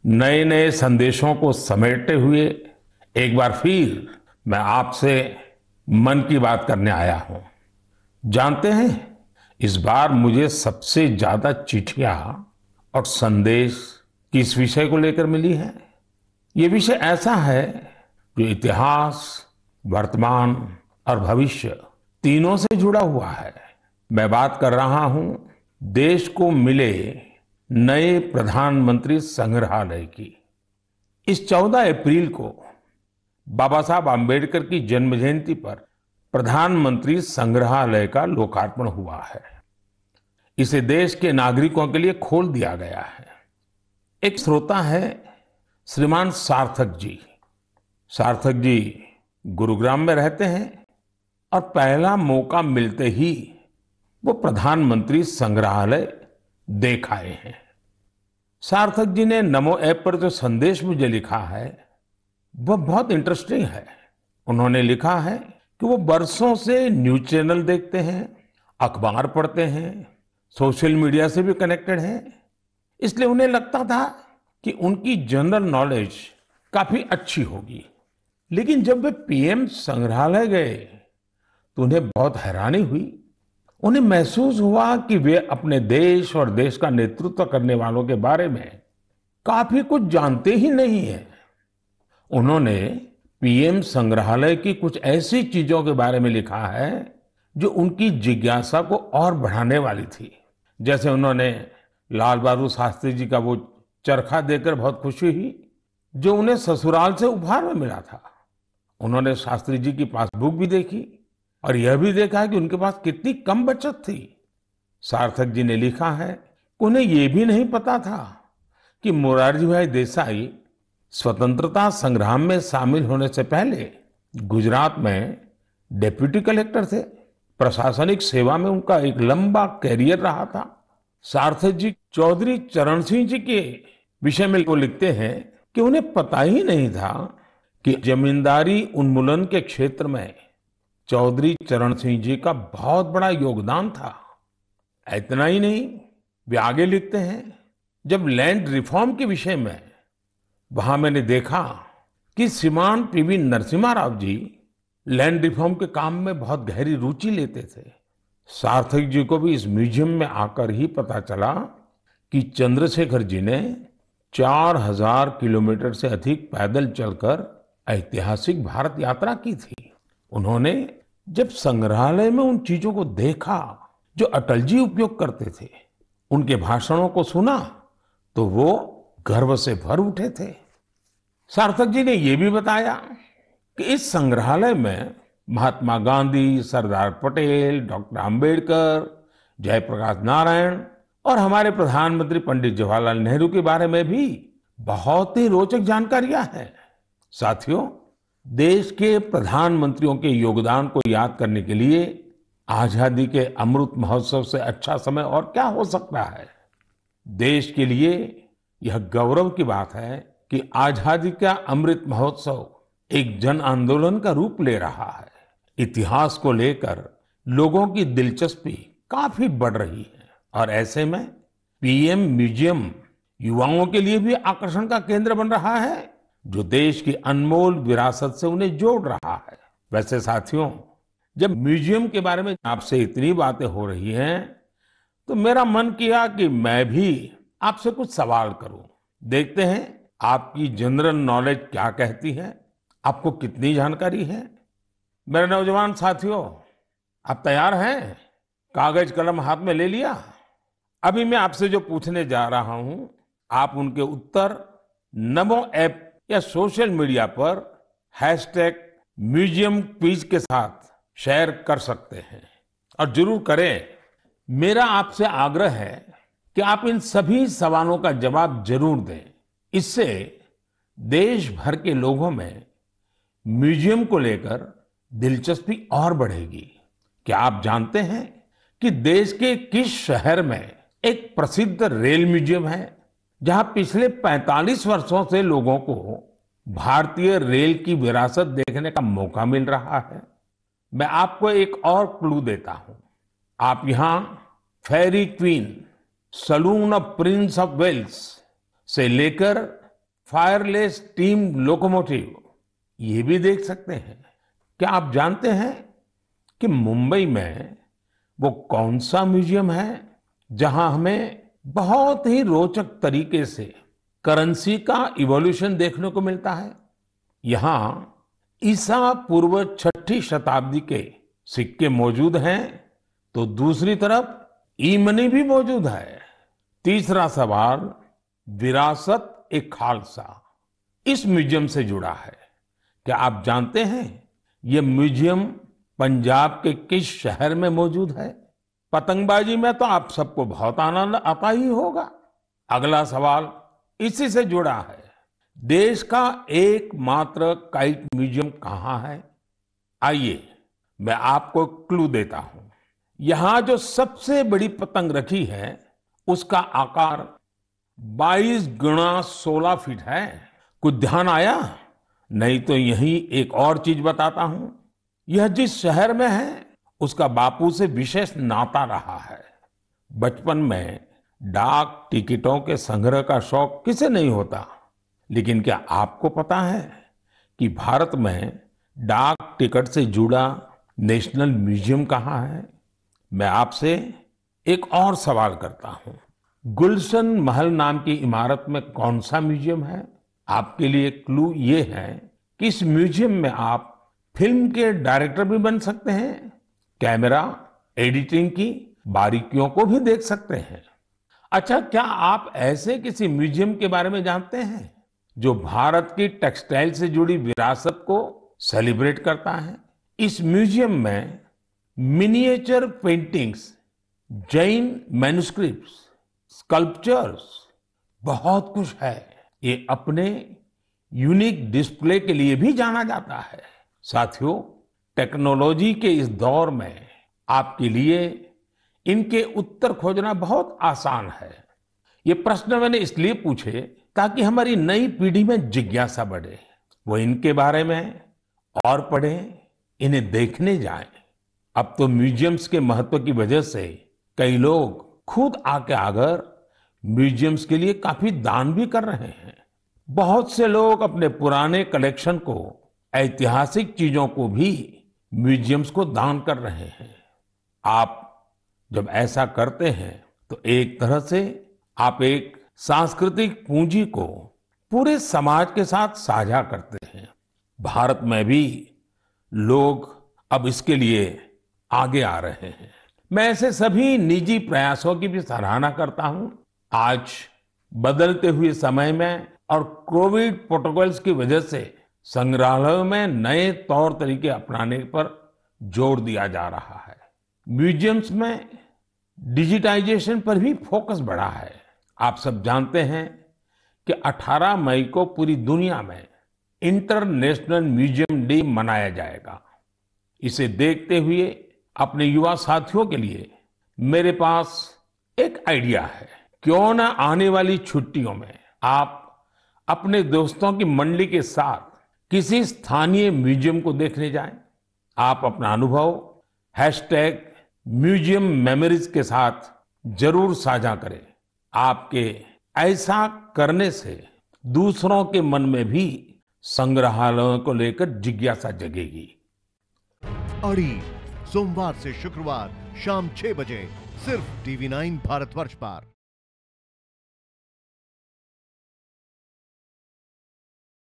नए नए संदेशों को समेटते हुए एक बार फिर मैं आपसे मन की बात करने आया हूं। जानते हैं, इस बार मुझे सबसे ज्यादा चिट्ठियां और संदेश किस विषय को लेकर मिली है। ये विषय ऐसा है जो इतिहास, वर्तमान और भविष्य तीनों से जुड़ा हुआ है। मैं बात कर रहा हूं देश को मिले नए प्रधानमंत्री संग्रहालय की। इस 14 अप्रैल को बाबा साहब आम्बेडकर की जन्म जयंती पर प्रधानमंत्री संग्रहालय का लोकार्पण हुआ है। इसे देश के नागरिकों के लिए खोल दिया गया है। एक श्रोता है श्रीमान सार्थक जी। सार्थक जी गुरुग्राम में रहते हैं और पहला मौका मिलते ही वो प्रधानमंत्री संग्रहालय देख आए हैं। सार्थक जी ने नमो ऐप पर जो संदेश मुझे लिखा है वह बहुत इंटरेस्टिंग है। उन्होंने लिखा है कि वो बरसों से न्यूज चैनल देखते हैं, अखबार पढ़ते हैं, सोशल मीडिया से भी कनेक्टेड हैं। इसलिए उन्हें लगता था कि उनकी जनरल नॉलेज काफी अच्छी होगी। लेकिन जब वे पीएम संग्रहालय गए तो उन्हें बहुत हैरानी हुई। उन्हें महसूस हुआ कि वे अपने देश और देश का नेतृत्व करने वालों के बारे में काफी कुछ जानते ही नहीं हैं। उन्होंने पीएम संग्रहालय की कुछ ऐसी चीजों के बारे में लिखा है जो उनकी जिज्ञासा को और बढ़ाने वाली थी। जैसे उन्होंने लाल बहादुर शास्त्री जी का वो चरखा देखकर बहुत खुशी हुई जो उन्हें ससुराल से उपहार में मिला था। उन्होंने शास्त्री जी की पासबुक भी देखी और यह भी देखा कि उनके पास कितनी कम बचत थी। सार्थक जी ने लिखा है कि उन्हें यह भी नहीं पता था कि मोरारजी भाई देसाई स्वतंत्रता संग्राम में शामिल होने से पहले गुजरात में डिप्टी कलेक्टर थे। प्रशासनिक सेवा में उनका एक लंबा कैरियर रहा था। सार्थक जी चौधरी चरण सिंह जी के विषय में वो लिखते हैं कि उन्हें पता ही नहीं था कि जमींदारी उन्मूलन के क्षेत्र में चौधरी चरण सिंह जी का बहुत बड़ा योगदान था। इतना ही नहीं, वे आगे लिखते हैं, जब लैंड रिफॉर्म के विषय में वहां मैंने देखा कि श्रीमान PV Narasimha Rao ji land reform के काम में बहुत गहरी रुचि लेते थे। सार्थक जी को भी इस म्यूजियम में आकर ही पता चला कि चंद्रशेखर जी ने 4000 किलोमीटर से अधिक पैदल चलकर ऐतिहासिक भारत यात्रा की थी। उन्होंने जब संग्रहालय में उन चीजों को देखा जो अटल जी उपयोग करते थे, उनके भाषणों को सुना, तो वो गर्व से भर उठे थे। सार्थक जी ने यह भी बताया कि इस संग्रहालय में महात्मा गांधी, सरदार पटेल, डॉक्टर अंबेडकर, जयप्रकाश नारायण और हमारे प्रधानमंत्री पंडित जवाहरलाल नेहरू के बारे में भी बहुत ही रोचक जानकारियां हैं। साथियों, देश के प्रधानमंत्रियों के योगदान को याद करने के लिए आजादी के अमृत महोत्सव से अच्छा समय और क्या हो सकता है। देश के लिए यह गौरव की बात है कि आजादी का अमृत महोत्सव एक जन आंदोलन का रूप ले रहा है। इतिहास को लेकर लोगों की दिलचस्पी काफी बढ़ रही है और ऐसे में पीएम म्यूजियम युवाओं के लिए भी आकर्षण का केंद्र बन रहा है, जो देश की अनमोल विरासत से उन्हें जोड़ रहा है। वैसे साथियों, जब म्यूजियम के बारे में आपसे इतनी बातें हो रही हैं, तो मेरा मन किया कि मैं भी आपसे कुछ सवाल करूं। देखते हैं आपकी जनरल नॉलेज क्या कहती है, आपको कितनी जानकारी है। मेरे नौजवान साथियों, आप तैयार हैं? कागज कलम हाथ में ले लिया? अभी मैं आपसे जो पूछने जा रहा हूं, आप उनके उत्तर नमो ऐप या सोशल मीडिया पर #म्यूजियम क्विज के साथ शेयर कर सकते हैं और जरूर करें। मेरा आपसे आग्रह है कि आप इन सभी सवालों का जवाब जरूर दें। इससे देश भर के लोगों में म्यूजियम को लेकर दिलचस्पी और बढ़ेगी। क्या आप जानते हैं कि देश के किस शहर में एक प्रसिद्ध रेल म्यूजियम है, जहां पिछले 45 वर्षों से लोगों को भारतीय रेल की विरासत देखने का मौका मिल रहा है। मैं आपको एक और क्लू देता हूं। आप यहां Fairy Queen, saloon of Prince of Wales से लेकर फायरलेस स्टीम लोकोमोटिव ये भी देख सकते हैं। क्या आप जानते हैं कि मुंबई में वो कौन सा म्यूजियम है जहां हमें बहुत ही रोचक तरीके से करेंसी का इवोल्यूशन देखने को मिलता है? यहाँ ईसा पूर्व छठी शताब्दी के सिक्के मौजूद हैं, तो दूसरी तरफ ई मनी भी मौजूद है। तीसरा सवाल, विरासत ए खालसा इस म्यूजियम से जुड़ा है। क्या आप जानते हैं ये म्यूजियम पंजाब के किस शहर में मौजूद है? पतंगबाजी में तो आप सबको बहुत आनंद आता ही होगा। अगला सवाल इसी से जुड़ा है। देश का एकमात्र काइट म्यूजियम कहाँ है? आइए मैं आपको क्लू देता हूं। यहां जो सबसे बड़ी पतंग रखी है उसका आकार 22 गुणा 16 फीट है। कुछ ध्यान आया? नहीं तो यही एक और चीज बताता हूं। यह जिस शहर में है उसका बापू से विशेष नाता रहा है। बचपन में डाक टिकटों के संग्रह का शौक किसे नहीं होता, लेकिन क्या आपको पता है कि भारत में डाक टिकट से जुड़ा नेशनल म्यूजियम कहाँ है? मैं आपसे एक और सवाल करता हूं। गुलशन महल नाम की इमारत में कौन सा म्यूजियम है? आपके लिए क्लू ये है कि इस म्यूजियम में आप फिल्म के डायरेक्टर भी बन सकते हैं, कैमरा एडिटिंग की बारीकियों को भी देख सकते हैं। अच्छा, क्या आप ऐसे किसी म्यूजियम के बारे में जानते हैं जो भारत की टेक्सटाइल से जुड़ी विरासत को सेलिब्रेट करता है? इस म्यूजियम में miniature paintings, Jain manuscripts, sculptures, बहुत कुछ है। ये अपने यूनिक डिस्प्ले के लिए भी जाना जाता है। साथियों, टेक्नोलॉजी के इस दौर में आपके लिए इनके उत्तर खोजना बहुत आसान है। ये प्रश्न मैंने इसलिए पूछे ताकि हमारी नई पीढ़ी में जिज्ञासा बढ़े, वो इनके बारे में और पढ़ें, इन्हें देखने जाएं। अब तो म्यूजियम्स के महत्व की वजह से कई लोग खुद आके आकर म्यूजियम्स के लिए काफी दान भी कर रहे हैं। बहुत से लोग अपने पुराने कलेक्शन को, ऐतिहासिक चीजों को भी म्यूजियम्स को दान कर रहे हैं। आप जब ऐसा करते हैं तो एक तरह से आप एक सांस्कृतिक पूंजी को पूरे समाज के साथ साझा करते हैं। भारत में भी लोग अब इसके लिए आगे आ रहे हैं। मैं ऐसे सभी निजी प्रयासों की भी सराहना करता हूं। आज बदलते हुए समय में और कोविड प्रोटोकॉल्स की वजह से संग्रहालयों में नए तौर तरीके अपनाने पर जोर दिया जा रहा है। म्यूजियम्स में डिजिटाइजेशन पर भी फोकस बढ़ा है। आप सब जानते हैं कि 18 मई को पूरी दुनिया में इंटरनेशनल म्यूजियम डे मनाया जाएगा। इसे देखते हुए अपने युवा साथियों के लिए मेरे पास एक आइडिया है। क्यों ना आने वाली छुट्टियों में आप अपने दोस्तों की मंडली के साथ किसी स्थानीय म्यूजियम को देखने जाएं। आप अपना अनुभव #म्यूजियम मेमोरीज के साथ जरूर साझा करें। आपके ऐसा करने से दूसरों के मन में भी संग्रहालयों को लेकर जिज्ञासा जगेगी। अड़ी सोमवार से शुक्रवार शाम 6 बजे सिर्फ TV9 भारतवर्ष पर।